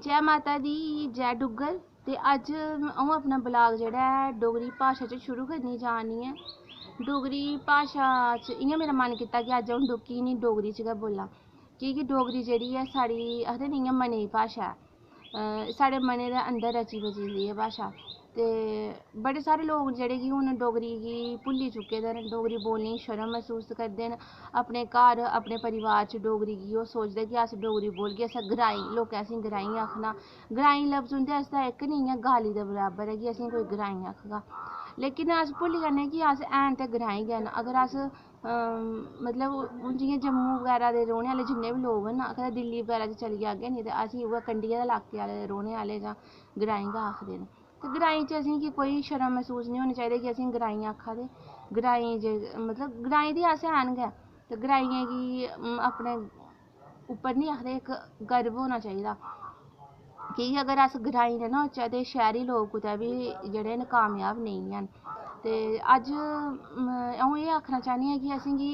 जय माता दी, जय डुग्गर। ते अज्ज अ'ऊं अपना ब्लाग जेह्ड़ा ऐ डोगरी भाशा च शुरू करने जा नी ऐ। डोगरी भाशा च इ'यां मेरा मन कीता कि अज्ज अ'ऊं की निं डोगरी च गै बोल्लां, की कि डोगरी जेह्ड़ी ऐ साढ़ी आखदे नी इ'यां मनै दी भाशा ऐ, साढ़े मनै दे अंदर रची बसी दी एह् भाशा। ते बड़े सारे लोग जेह्ड़े कि हून डोगरी गी भुल्ली चुके दे न, डोगरी बोलने गी शर्म मसूस करदे न। अपने घर अपने परिवार च डोगरी गी ओह् सोचदे कि अस डोगरी बोलगे असें ग्राईं, लोकें असेंगी ग्राईं आखना। ग्राईं लफ्ज उं'दे आस्तै इक निं इ'यां गाली दे बराबर ऐ कि असेंगी कोई ग्राईं आखगा। लेकिन अस भुल्ली जन्ने कि अस हैन ते ग्राईं गै न। अगर अस मतलब हून जियां जम्मू बगैरा दे रौह्ने आह्ले जिन्ने बी लोग न, अगर दिल्ली बगैरा च चली जाह्गे नी ते असेंगी उ'ऐ कंढियै दे लाके आह्ले रौह्ने आह्ले जां ग्राईं गै आखदे न। ते ग्राईं च असेंगी कोई शर्म मसूस निं होनी चाहिदी कि असेंगी ग्राईं आखा दे। ग्राईं जे मतलब ग्राईं ते अस हैन गै, ते ग्राइयें गी अपने उप्पर निं आखदे इक गर्व होना चाहिदा कि अगर अस ग्राईं नेईं ना होचै ते शैह्री लोक कुतै बी जेह्ड़े न कामयाब नेईं हैन। ते अज्ज अ'ऊं एह् आखना चाह्न्नी आं कि असेंगी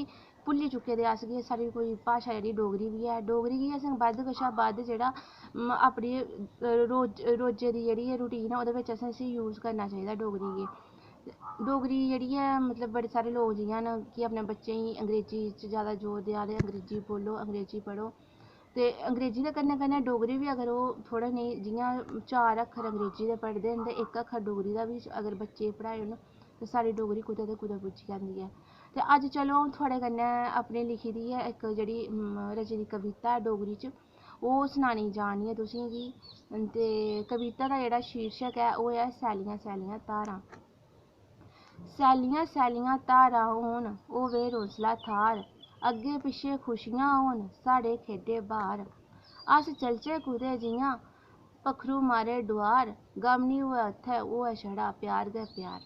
भुल्ली चुके दे अस कि साढ़ी कोई भाशा जेह्ड़ी डोगरी बी ऐ। डोगरी गी असें बद्ध कशा बद्ध जेह्ड़ा अपनी रोजै दी जेह्ड़ी रूटीन ऐ ओह्दे बिच्च असें इसी यूज़ करना चाहिदा डोगरी गी। डोगरी जेह्ड़ी ऐ मतलब बड़े सारे लोग जियां न कि अपने बच्चें गी अंग्रेजी च जादा जोर देआ दे, अंग्रेजी बोलो अंग्रेजी पढ़ो। ते अंग्रेजी दे कन्नै कन्नै डोगरी बी अगर ओह् थोह्ड़ा नेईं जियां 4 अक्खर अंग्रेजी दे पढ़दे न ते 1 अक्खर डोगरी दा बी अगर बच्चे गी पढ़ाए न ते साढ़ी डोगरी कुतै ते कुतै पुज्जी जंदी ऐ। ते अज्ज चलो अ'ऊं थुआढ़े कन्नै अपनी लिखी दी ऐ इक जेह्ड़ी रची दी कविता ऐ डोगरी च, ओह् सनानी जा नी ऐ तुसेंगी। ते कविता दा जेह्ड़ा शीर्शक ऐ ओह् ऐ सैल्लियां सैल्लियां धारां। सैल्लियां सैल्लियां धारां होन होवे रोसला थार, अग्गें पिच्छें खुशियां होन साढ़े खेड्डे बाह्र। अस चलचै कुतै जियां पक्खरू मारे डोआर, गम निं होऐ उत्थै होऐ छड़ा प्यार गै प्यार।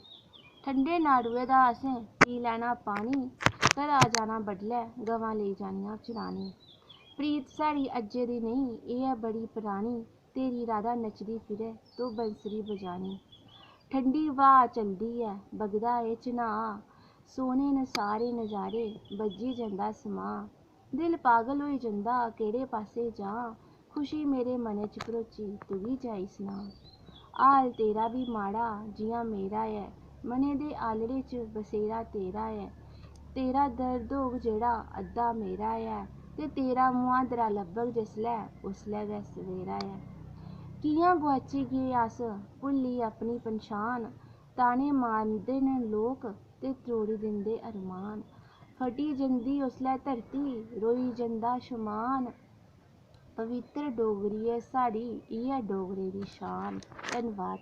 ठंडे नाड़ुए दा असें पी लैना पानी, घरा जाना बडलै गवां लेई जानियां चरानी। प्रीत साढ़ी अज्जै दी नेईं एह् ऐ बड़ी परानी, तेरी राधा नच्चदी फिरै तूं बंसरी बजानी। ठंडी ब्हा चलदी ऐ बगदा ए चन्हाऽ, सोह्ने न सारे नज़ारे बज्झी जंदा समां। दिल पागल होई जंदा केह्ड़े पास्सै जां, खुशी मेरे मनै च भरोची तुगी जाई सनां। हाल तेरा बी माड़ा जि'यां मेरा ऐ, मनै दे आलड़े च बसेरा तेरा ऐ। तेरा दर्द होग जेह्ड़ा अद्धा मेरा ऐ, ते तेरा मुहांदरा लब्भग जिसलै उसलै गै सवेरा ऐ। कि'यां गोआची गे अस भुल्ली अपनी पन्छान, ताने मारदे न लोक ते त्रोड़ी दिंदे अरमान। फटी जंदी उसलै धरती रोई जंदा शमान, पवित्तर डोगरी ऐ साढ़ी इ'यै डोगरें दी शान। धन्नवाद।